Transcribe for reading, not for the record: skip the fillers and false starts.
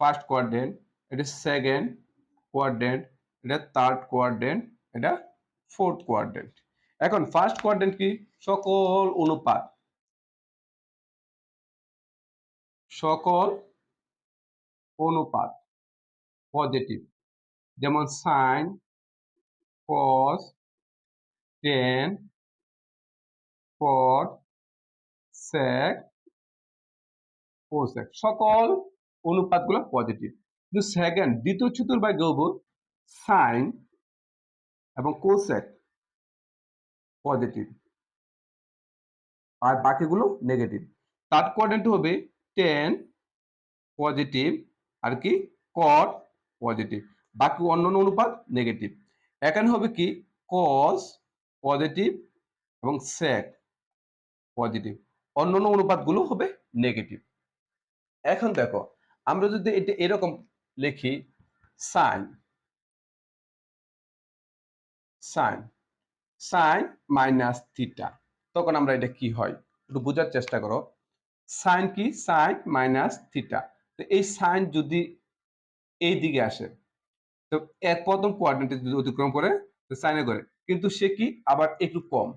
First quadrant, এটা second quadrant, এটা third quadrant, এটা ফোর্থ কোয়াড্রেন্ট। এখন ফার্স্ট কোয়াড্রেন্ট কি? সকল অনুপাত, সকল অনুপাত পজিটিভ, যেমন সাইন, কস, টেন, কট, সেক, কোসেক, সকল অনুপাতগুলো পজিটিভ। কিন্তু সেকেন্ড দ্বিতীয় চতুর্ভাগ্য হবো সাইন এবং কোসেক পজিটিভ আর বাকিগুলো নেগেটিভ। থার্ড কোয়াড্রেন্ট হবে টেন পজিটিভ আর কি কট পজিটিভ, বাকি অন্যান্য অনুপাত নেগেটিভ। এখানে হবে কি কস পজিটিভ এবং সেক পজিটিভ, অন্যান্য অনুপাতগুলো হবে নেগেটিভ। এখন দেখো আমরা যদি এটা এরকম লিখি sine, sine sine minus theta, তখন আমরা এটা কি হয় একটু বোঝার চেষ্টা করো। সাইন কি? Sine minus theta. তো এই সাইন যদি এই দিকে আসে তো এক প্রথম কোয়াড্রেন্টে যদি অতিক্রম করে সাইনে করে, কিন্তু সে কি আবার একটু কম,